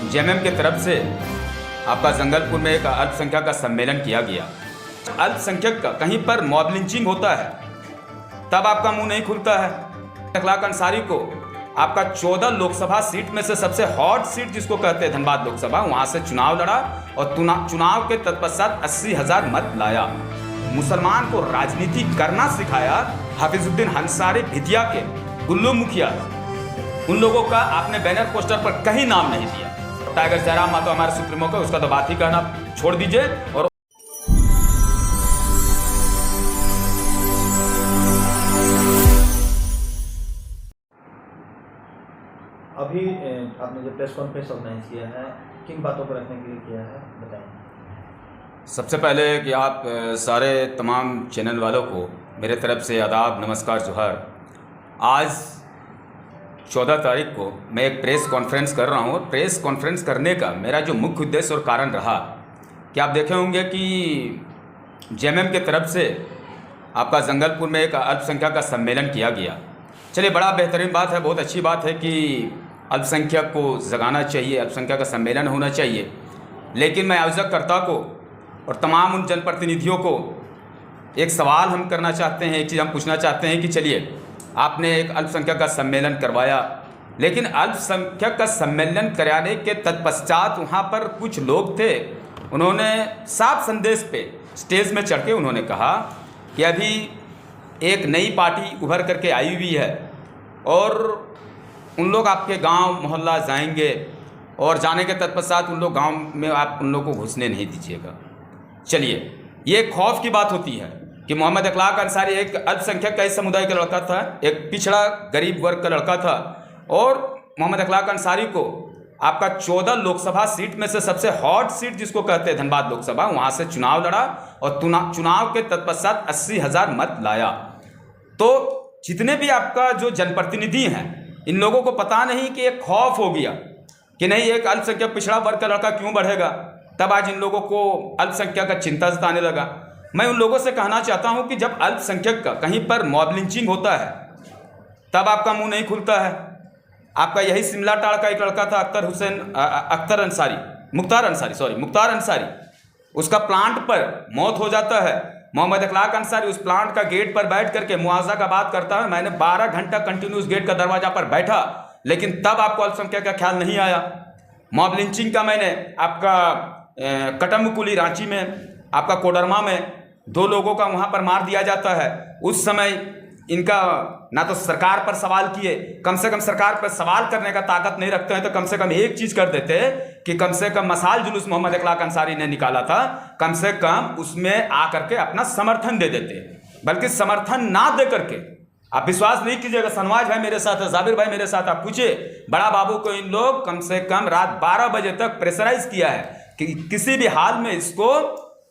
JMM की तरफ से आपका जंगलपुर में एक अल्पसंख्यक का सम्मेलन किया गया। अल्पसंख्यक का कहीं पर मॉब लिंचिंग होता है तब आपका मुंह नहीं खुलता है। इखलाक अंसारी को आपका 14 लोकसभा सीट में से सबसे हॉट सीट जिसको कहते हैं धनबाद लोकसभा, वहां से चुनाव लड़ा और चुनाव के तत्पश्चात 80,000 मत लाया। मुसलमान को राजनीति करना सिखाया हाफिजुद्दीन अंसारी भितिया के गुल्लू मुखिया, उन लोगों का आपने बैनर पोस्टर पर कहीं नाम नहीं दिया। टाइगर जयराम मातो हमारे सुप्रीमो का, उसका तो बात ही कहना छोड़ दीजिए। और अभी आपने जो प्रेस कॉन्फ्रेंस ऑर्गेनाइज किया है, किन बातों को रखने के लिए किया है, बताएं। सबसे पहले कि आप सारे तमाम चैनल वालों को मेरे तरफ से आदाब, नमस्कार, जोहर। आज 14 तारीख को मैं एक प्रेस कॉन्फ्रेंस कर रहा हूँ और प्रेस कॉन्फ्रेंस करने का मेरा जो मुख्य उद्देश्य और कारण रहा कि आप देखे होंगे कि जेएमएम की तरफ से आपका जंगलपुर में एक अल्पसंख्यक का सम्मेलन किया गया। चलिए, बड़ा बेहतरीन बात है, बहुत अच्छी बात है कि अल्पसंख्यक को जगाना चाहिए, अल्पसंख्यक का सम्मेलन होना चाहिए। लेकिन मैं आयोजककर्ता को और तमाम उन जनप्रतिनिधियों को एक सवाल हम करना चाहते हैं, एक चीज़ हम पूछना चाहते हैं कि चलिए, आपने एक अल्पसंख्यक का सम्मेलन करवाया, लेकिन अल्पसंख्यक का सम्मेलन कराने के तत्पश्चात वहाँ पर कुछ लोग थे, उन्होंने साफ संदेश पे स्टेज में चढ़ के उन्होंने कहा कि अभी एक नई पार्टी उभर करके आई हुई है और उन लोग आपके गांव मोहल्ला जाएंगे और जाने के तत्पश्चात उन लोग गांव में आप उन लोग को घुसने नहीं दीजिएगा। चलिए, ये खौफ की बात होती है कि मोहम्मद इखलाक अंसारी एक अल्पसंख्यक का इस समुदाय का लड़का था, एक पिछड़ा गरीब वर्ग का लड़का था, और मोहम्मद इखलाक अंसारी को आपका 14 लोकसभा सीट में से सबसे हॉट सीट जिसको कहते हैं धनबाद लोकसभा, वहाँ से चुनाव लड़ा और चुनाव के तत्पश्चात 80,000 मत लाया। तो जितने भी आपका जो जनप्रतिनिधि हैं, इन लोगों को पता नहीं कि एक खौफ हो गया कि नहीं, एक अल्पसंख्यक पिछड़ा वर्ग का लड़का क्यों बढ़ेगा, तब आज इन लोगों को अल्पसंख्यक का चिंता सताने लगा। मैं उन लोगों से कहना चाहता हूं कि जब अल्पसंख्यक का कहीं पर मॉब लिंचिंग होता है तब आपका मुंह नहीं खुलता है। आपका यही शिमला टाड़ का एक लड़का था मुख्तार अंसारी, उसका प्लांट पर मौत हो जाता है। मोहम्मद इखलाक अंसारी उस प्लांट का गेट पर बैठ करके मुआवजा का बात करता है, मैंने 12 घंटा कंटिन्यूस गेट का दरवाजा पर बैठा, लेकिन तब आपको अल्पसंख्यक का ख्याल नहीं आया। मॉब लिंचिंग का मैंने आपका कटमकुली रांची में, आपका कोडरमा में 2 लोगों का वहां पर मार दिया जाता है। उस समय इनका ना तो सरकार पर सवाल किए, कम से कम सरकार पर सवाल करने का ताकत नहीं रखते हैं तो कम से कम एक चीज कर देते कि कम से कम मसाल जुलूस मोहम्मद इखलाक अंसारी ने निकाला था, कम से कम उसमें आकर के अपना समर्थन दे देते। बल्कि समर्थन ना दे करके, आप विश्वास नहीं कीजिएगा, सनवाज भाई मेरे साथ है, जाबिर भाई मेरे साथ, आप पूछिए बड़ा बाबू को, इन लोग कम से कम रात 12 बजे तक प्रेशराइज किया है कि किसी भी हाल में इसको,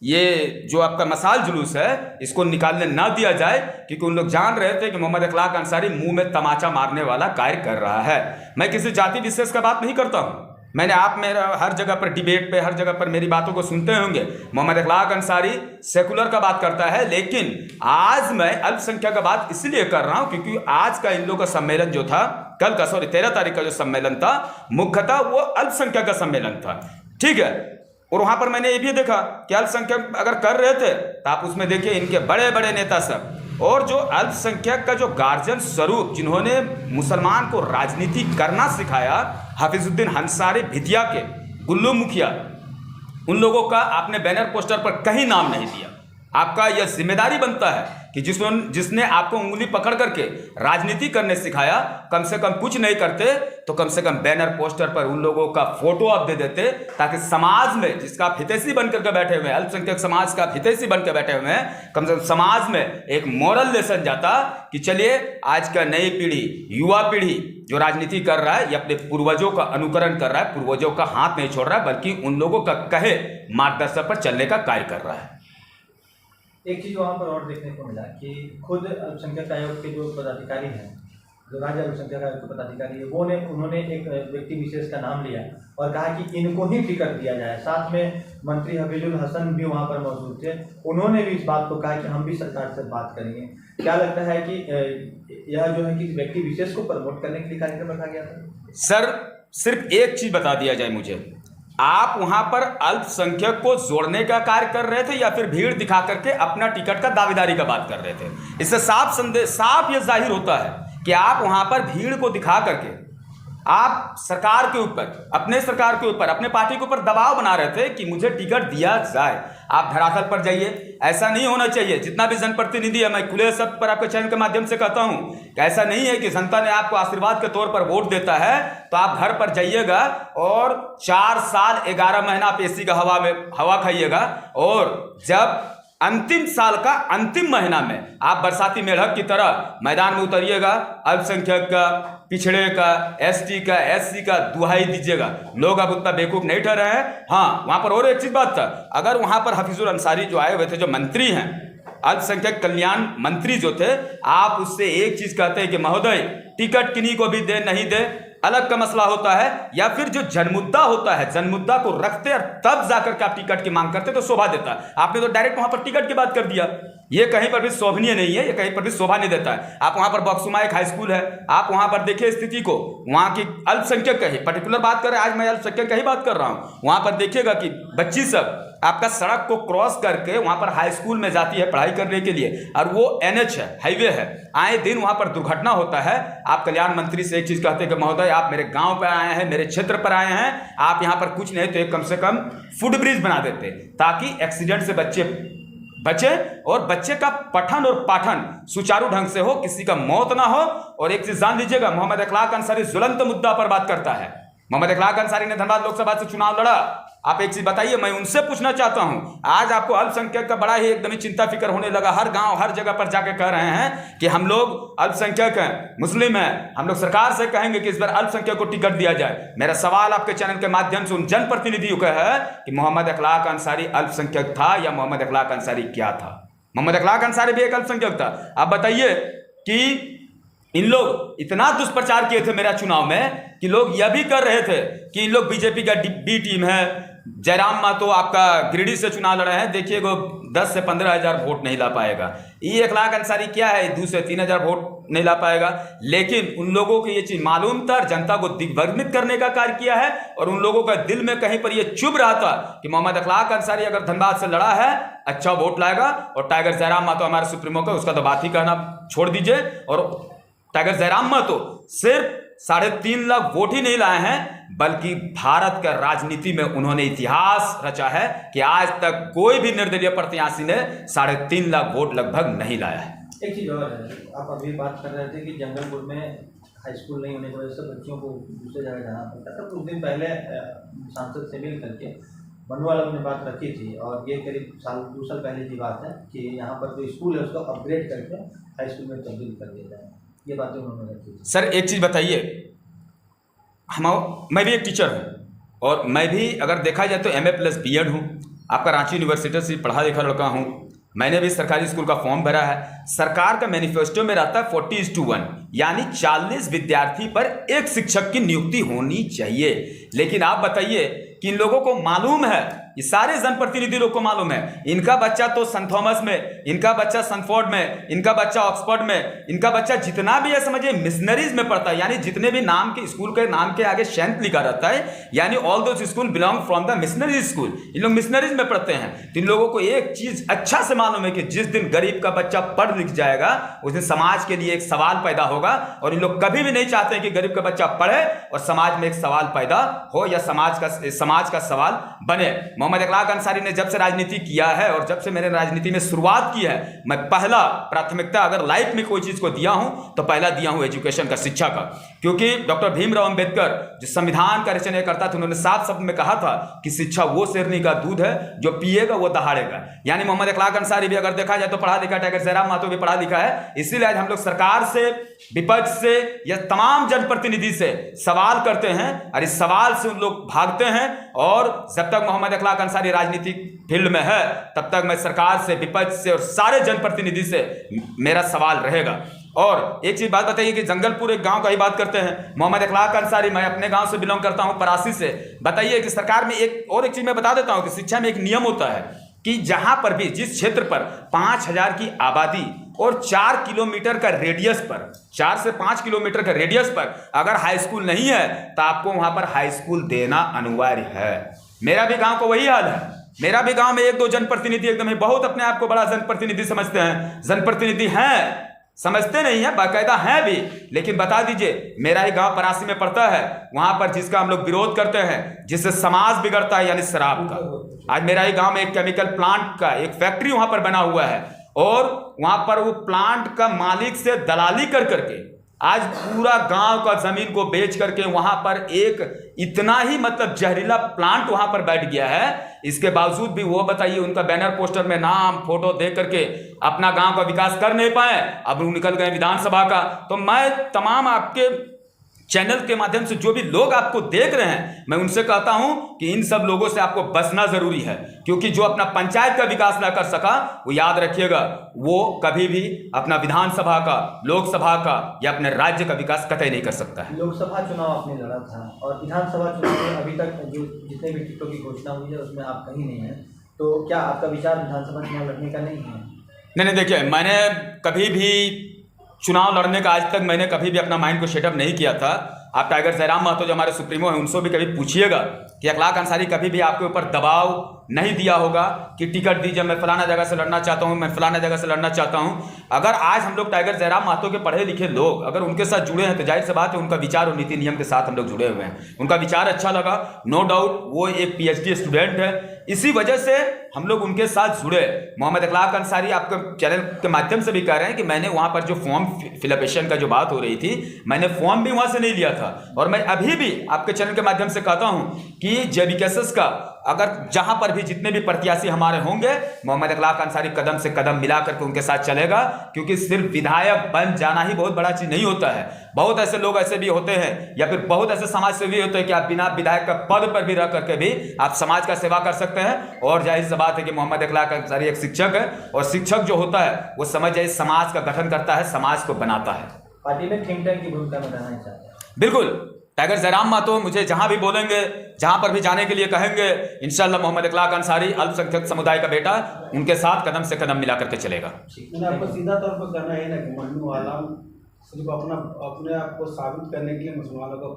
ये जो आपका मसाल जुलूस है, इसको निकालने ना दिया जाए, क्योंकि उन लोग जान रहे थे कि मोहम्मद इखलाक अंसारी मुंह में तमाचा मारने वाला कार्य कर रहा है। मैं किसी जाति विशेष का बात नहीं करता हूं, मैंने आप मेरा हर जगह पर डिबेट पे, हर जगह पर मेरी बातों को सुनते होंगे। मोहम्मद इखलाक अंसारी सेकुलर का बात करता है, लेकिन आज मैं अल्पसंख्यक का बात इसलिए कर रहा हूं क्योंकि आज का इन लोगों का सम्मेलन जो था, कल का 13 तारीख का जो सम्मेलन था, मुख्यतः वो अल्पसंख्यक का सम्मेलन था, ठीक है। और वहां पर मैंने ये भी देखा कि अल्पसंख्यक अगर कर रहे थे तो आप उसमें देखिए इनके बड़े बड़े नेता सब, और जो अल्पसंख्यक का जो गार्जियन स्वरूप, जिन्होंने मुसलमान को राजनीति करना सिखाया, हाफिजुद्दीन अंसारी भितिया के गुल्लू मुखिया, उन लोगों का आपने बैनर पोस्टर पर कहीं नाम नहीं दिया। आपका यह जिम्मेदारी बनता है कि जिसने आपको उंगली पकड़ करके राजनीति करने सिखाया, कम से कम कुछ नहीं करते तो कम से कम बैनर पोस्टर पर उन लोगों का फोटो आप दे देते, ताकि समाज में जिसका हितैषी बन करके बैठे हुए हैं, अल्पसंख्यक समाज का हितैषी बन के बैठे हुए हैं, कम से कम समाज में एक मोरल लेसन जाता कि चलिए आज का नई पीढ़ी, युवा पीढ़ी जो राजनीति कर रहा है, ये अपने पूर्वजों का अनुकरण कर रहा है, पूर्वजों का हाथ नहीं छोड़ रहा है, बल्कि उन लोगों का कहे मार्गदर्शन पर चलने का कार्य कर रहा है। एक चीज़ वहाँ पर और देखने को मिला कि खुद अल्पसंख्यक आयोग के जो पदाधिकारी हैं, जो राज्य अल्पसंख्यक आयोग के पदाधिकारी है, उन्होंने एक व्यक्ति विशेष का नाम लिया और कहा कि इनको ही टिकट दिया जाए। साथ में मंत्री हफीजुल हसन भी वहाँ पर मौजूद थे, उन्होंने भी इस बात को कहा कि हम भी सरकार से बात करेंगे। क्या लगता है कि यह जो है कि व्यक्ति विशेष को प्रमोट करने के लिए कार्यक्रम रखा गया था? सर, सिर्फ एक चीज बता दिया जाए मुझे, आप वहां पर अल्पसंख्यक को जोड़ने का कार्य कर रहे थे या फिर भीड़ दिखा करके अपना टिकट का दावेदारी का बात कर रहे थे? इससे साफ संदेश, साफ ये जाहिर होता है कि आप वहां पर भीड़ को दिखा करके आप सरकार के ऊपर, अपने सरकार के ऊपर, अपने पार्टी के ऊपर दबाव बना रहे थे कि मुझे टिकट दिया जाए। आप धरातल पर जाइए, ऐसा नहीं होना चाहिए। जितना भी जनप्रतिनिधि है, मैं खुले शब्द पर आपके चैनल के माध्यम से कहता हूं कि ऐसा नहीं है कि जनता ने आपको आशीर्वाद के तौर पर वोट देता है तो आप घर पर जाइएगा और 4 साल 11 महीना आप एसी का हवा खाइएगा, और जब अंतिम साल का अंतिम महीना में आप बरसाती मेढक की तरह मैदान में उतरिएगा, अल्पसंख्यक का, पिछड़े का, एसटी का, एससी का दुहाई दीजिएगा। लोग अब उतना बेवकूफ नहीं ठहरे हैं। हाँ, वहां पर और एक चीज बात था, अगर वहां पर हफीजुल अंसारी जो आए हुए थे, जो मंत्री हैं, अल्पसंख्यक कल्याण मंत्री जो थे, आप उससे एक चीज कहते हैं कि महोदय टिकट किन्हीं को भी दे नहीं दे अलग का मसला होता है, या फिर जो जनमुद्दा होता है, जनमुद्दा को रखते और तब जाकर के आप टिकट की मांग करते तो शोभा देता है। आपने तो डायरेक्ट वहां पर टिकट की बात कर दिया। ये कहीं पर भी शोभनीय नहीं है, ये कहीं पर भी शोभा नहीं देता है। आप वहां पर बक्सुमा एक हाई स्कूल है, आप वहां पर देखिए स्थिति को, वहां की अल्पसंख्यक का ही पर्टिकुलर बात कर रहे हैं, आज मैं अल्पसंख्यक का ही बात कर रहा हूं। वहां पर देखिएगा कि बच्ची सब आपका सड़क को क्रॉस करके वहां पर हाई स्कूल में जाती है पढ़ाई करने के लिए, और वो एनएच है, हाईवे है, आए दिन वहां पर दुर्घटना होता है। आप कल्याण मंत्री से एक चीज कहते हैं कि महोदय आप मेरे गांव पर आए हैं, मेरे क्षेत्र पर आए हैं, आप यहां पर कुछ नहीं तो एक कम से कम फुट ब्रिज बना देते ताकि एक्सीडेंट से बच्चे बचे और बच्चे का पठन और पाठन सुचारू ढंग से हो, किसी का मौत ना हो। और एक चीज जान लीजिएगा, मोहम्मद अखलाक अंसारी ज्वलंत मुद्दा पर बात करता है। मोहम्मद अखलाक अंसारी ने धनबाद लोकसभा से चुनाव लड़ा। आप एक चीज बताइए, मैं उनसे पूछना चाहता हूं, आज आपको अल्पसंख्यक का बड़ा ही एकदम ही चिंता फिक्र होने लगा, हर गांव हर जगह पर जाके कह रहे हैं कि हम लोग अल्पसंख्यक हैं, मुस्लिम हैं, हम लोग सरकार से कहेंगे कि इस बार अल्पसंख्यक को टिकट दिया जाए। मेरा सवाल आपके चैनल के माध्यम से उन जनप्रतिनिधियों का है कि मोहम्मद अखलाक अंसारी अल्पसंख्यक था या मोहम्मद अखलाक अंसारी क्या था? मोहम्मद अखलाक अंसारी भी एक अल्पसंख्यक था। आप बताइए कि इन लोग इतना दुष्प्रचार किए थे मेरा चुनाव में कि लोग यह भी कर रहे थे कि इन लोग बीजेपी का बी टीम है। जयराम मातो आपका गिरिडीह से चुनाव लड़ रहे हैं, देखिए वो 10 से 15 हजार वोट नहीं ला पाएगा। ये अखलाक अंसारी क्या है, 2 से 3 हजार वोट नहीं ला पाएगा। लेकिन उन लोगों को ये चीज मालूम था, जनता को दिग्भ्रमित करने का कार्य किया है, और उन लोगों का दिल में कहीं पर ये चुभ रहा था कि मोहम्मद अखलाक अंसारी अगर धनबाद से लड़ा है अच्छा वोट लाएगा, और टाइगर जयराम मातो हमारे सुप्रीमो का, उसका तो बात ही कहना छोड़ दीजिए। और टाइगर जयराम मातो सिर्फ 3.5 लाख वोट ही नहीं लाए हैं, बल्कि भारत का राजनीति में उन्होंने इतिहास रचा है कि आज तक कोई भी निर्दलीय प्रत्याशी ने 3.5 लाख वोट लगभग नहीं लाया है। एक चीज और है, आप अभी बात कर रहे थे कि जंगलपुर में हाई स्कूल नहीं होने की वजह से बच्चियों को दूसरे जगह जाना पड़ता था। कुछ दिन पहले सांसद से मिल करके बनवाल ने बात रखी थी, और ये करीब 2 साल पहले की बात है कि यहाँ पर जो स्कूल है उसको अपग्रेड करके हाई स्कूल में तब्दील कर दिया जाए। ये बातें उन्होंने रखी थी। सर एक चीज़ बताइए, मैं भी एक टीचर हूँ, और मैं भी अगर देखा जाए तो MA+B.Ed हूँ। आपका रांची यूनिवर्सिटी से पढ़ा लिखा लड़का हूँ। मैंने भी सरकारी स्कूल का फॉर्म भरा है। सरकार का मैनिफेस्टो में रहता है 40:1, यानी 40 विद्यार्थी पर एक शिक्षक की नियुक्ति होनी चाहिए। लेकिन आप बताइए कि इन लोगों को मालूम है, ये सारे जनप्रतिनिधि लोग को मालूम है, इनका बच्चा तो सेंट थॉमस में, इनका बच्चा सनफोर्ड में, इनका बच्चा ऑक्सफोर्ड में, इनका बच्चा जितना भी है समझिए मिशनरीज में पढ़ता है। यानी जितने भी नाम के स्कूल के नाम के आगे सेंट लिखा रहता है, यानी all those school belong from the missionary school, इन लोग मिशनरीज में पढ़ते हैं। तो इन लोगों को एक चीज अच्छा से मालूम है कि जिस दिन गरीब का बच्चा पढ़ लिख जाएगा उस दिन समाज के लिए एक सवाल पैदा होगा, और इन लोग कभी भी नहीं चाहते कि गरीब का बच्चा पढ़े और समाज में एक सवाल पैदा हो या समाज का सवाल बने। मोहम्मद अखलाक अंसारी ने जब से राजनीति किया है और जब से मैंने राजनीति में शुरुआत की है, मैं पहला प्राथमिकता अगर लाइफ में कोई चीज को दिया हूं तो पहला दिया हूं एजुकेशन का, शिक्षा का। क्योंकि डॉक्टर भीमराव अंबेडकर जो संविधान का रचना करता था, उन्होंने साफ शब्द में कहा था कि शिक्षा वो शेरनी का दूध है जो पिएगा वो दहाड़ेगा। यानी मोहम्मद अखलाक अंसारी भी अगर देखा जाए तो पढ़ा लिखा, टाइगर जयराम मातो भी पढ़ा लिखा है। इसीलिए आज हम लोग सरकार से, विपक्ष से या तमाम जनप्रतिनिधि से सवाल करते हैं, और इस सवाल से उन लोग भागते हैं। और जब तक मोहम्मद अखलाक अंसारी राजनीतिक फील्ड में है तब तक मैं सरकार से, विपक्ष से और सारे जनप्रतिनिधि से मेरा सवाल रहेगा। और एक चीज बात बताइए कि जंगलपुर एक गांव का ही बात करते हैं, मोहम्मद अखलाक अंसारी, मैं अपने गांव से बिलोंग करता हूं, परासी से। बताइए कि सरकार में एक और एक चीज मैं बता देता हूं कि शिक्षा में एक नियम होता है कि जहां पर भी, जिस क्षेत्र पर 5000 की आबादी और 4 किलोमीटर का रेडियस पर, 4 से 5 किलोमीटर का रेडियस पर अगर हाई स्कूल नहीं है तो आपको वहां पर हाई स्कूल देना अनिवार्य है। मेरा भी गांव को वही हाल है। मेरा भी गांव में 1-2 जनप्रतिनिधि एकदम ही बहुत अपने आप को बड़ा जनप्रतिनिधि समझते हैं, जनप्रतिनिधि हैं, समझते नहीं है, बाकायदा हैं भी। लेकिन बता दीजिए, मेरा ही गांव परासी में पड़ता है, वहां पर जिसका हम लोग विरोध करते हैं, जिससे समाज बिगड़ता है, यानी शराब का। आज मेरा ही गांव में एक केमिकल प्लांट का एक फैक्ट्री वहां पर बना हुआ है और वहां पर वो प्लांट का मालिक से दलाली कर करके आज पूरा गांव का जमीन को बेच करके वहां पर एक इतना ही मतलब जहरीला प्लांट वहां पर बैठ गया है। इसके बावजूद भी वो बताइए, उनका बैनर पोस्टर में नाम फोटो दे करके अपना गांव का विकास कर नहीं पाए, अब वो निकल गए विधानसभा का। तो मैं तमाम आपके चैनल के माध्यम से जो भी लोग आपको देख रहे हैं, मैं उनसे कहता हूं कि इन सब लोगों से आपको बचना जरूरी है, क्योंकि जो अपना पंचायत का विकास ना कर सका, वो याद रखिएगा, वो कभी भी अपना विधानसभा का, लोकसभा का या अपने राज्य का विकास कतई नहीं कर सकता है। लोकसभा चुनाव आपने लड़ा था और विधानसभा चुनाव में अभी तक जो जितने भी टिकटों की घोषणा हुई है उसमें आप कहीं नहीं है, तो क्या आपका विचार विधानसभा चुनाव लड़ने का नहीं है? नहीं, देखिए, मैंने कभी भी चुनाव लड़ने का आज तक मैंने कभी भी अपना माइंड को सेटअप नहीं किया था। आप टाइगर जयराम महतो जो हमारे सुप्रीमो हैं, उनसे भी कभी पूछिएगा कि अखलाक अंसारी कभी भी आपके ऊपर दबाव नहीं दिया होगा कि टिकट दीजिए, मैं फलाना जगह से लड़ना चाहता हूं, मैं फलाना जगह से लड़ना चाहता हूं। अगर आज हम लोग टाइगर जयराम महतो के पढ़े लिखे लोग अगर उनके साथ जुड़े हैं तो जाहिर सी बात है उनका विचार और नीति नियम के साथ हम लोग जुड़े हुए हैं। उनका विचार अच्छा लगा, नो डाउट, वो एक PhD स्टूडेंट है, इसी वजह से हम लोग उनके साथ जुड़े। मोहम्मद अखलाक अंसारी आपके चैनल के माध्यम से भी कह रहे हैं कि मैंने वहां पर जो फॉर्म फिलअपेशन का जो बात हो रही थी, मैंने फॉर्म भी वहां से नहीं लिया था। और मैं अभी भी आपके चैनल के माध्यम से कहता हूं कि JBKSS का अगर जहां पर भी जितने भी प्रत्याशी हमारे होंगे, मोहम्मद अखलाक अंसारी कदम से कदम मिला करके उनके साथ चलेगा, क्योंकि सिर्फ विधायक बन जाना ही बहुत बड़ा चीज नहीं होता है। बहुत ऐसे लोग ऐसे भी होते हैं या फिर बहुत ऐसे समाज सेवी होते हैं कि आप बिना विधायक का पद पर भी रह करके भी आप समाज का सेवा कर सकते हैं। और जाहिर सी बात है कि मोहम्मद अखलाक अंसारी एक शिक्षक है और शिक्षक जो होता है वो समझ जाइए समाज का गठन करता है, समाज को बनाता है। पार्टी में थिंक टैंक की भूमिका में रहना चाहते हैं? बिल्कुल। टाइगर जयराम महतो मुझे जहां भी बोलेंगे, जहां पर भी जाने के लिए कहेंगे, इंशाल्लाह मोहम्मद अखलाक अंसारी अल्पसंख्यक समुदाय का बेटा उनके साथ कदम से कदम मिला करके चलेगा। आपको सीधा तौर पर कहना है ना कि मन्नू आलम सिर्फ अपने आप को साबित करने के लिए मुसलमानों का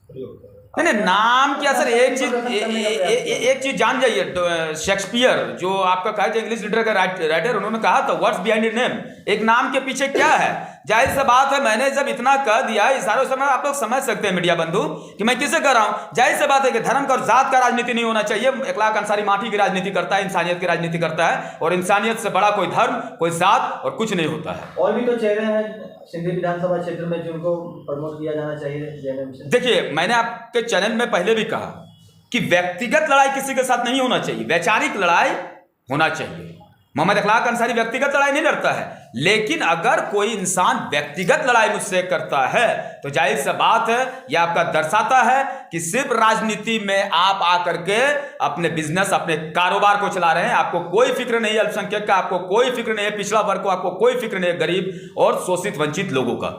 प्रयोग कर रहे हैं। नहीं, नाम क्या सर, एक चीज जान जाइए, शेक्सपियर जो आपका कहा इंग्लिश लिटरेचर का राइटर, उन्होंने कहा था व्हाट्स बिहाइंड ए नेम, एक नाम के पीछे क्या है। जाहिर सी बात है, मैंने जब इतना कह दिया, इशारों से आप लोग समझ सकते हैं मीडिया बंधु कि मैं किसे कह रहा हूं। जाहिर सी बात है कि धर्म का और जात का राजनीति नहीं होना चाहिए। अखलाक अंसारी माटी की राजनीति करता है, इंसानियत की राजनीति करता है, और इंसानियत से बड़ा कोई धर्म, कोई जात और कुछ नहीं होता है। और भी तो चेहरे हैं सिंधी विधानसभा क्षेत्र में जिनको प्रमोट किया जाना चाहिए। देखिए, मैंने आपके चैनल में पहले भी कहा कि व्यक्तिगत लड़ाई किसी के साथ नहीं होना चाहिए, वैचारिक लड़ाई होना चाहिए। मोहम्मद अखलाक अंसारी व्यक्तिगत लड़ाई नहीं लड़ता है, लेकिन अगर कोई इंसान व्यक्तिगत लड़ाई मुझसे करता है तो जाहिर सी बात है, यह आपका दर्शाता है कि सिर्फ राजनीति में आप आकर के अपने बिजनेस, अपने कारोबार को चला रहे हैं। आपको कोई फिक्र नहीं है अल्पसंख्यक का, आपको कोई फिक्र नहीं है पिछड़ा वर्ग को, आपको कोई फिक्र नहीं है गरीब और शोषित वंचित लोगों का।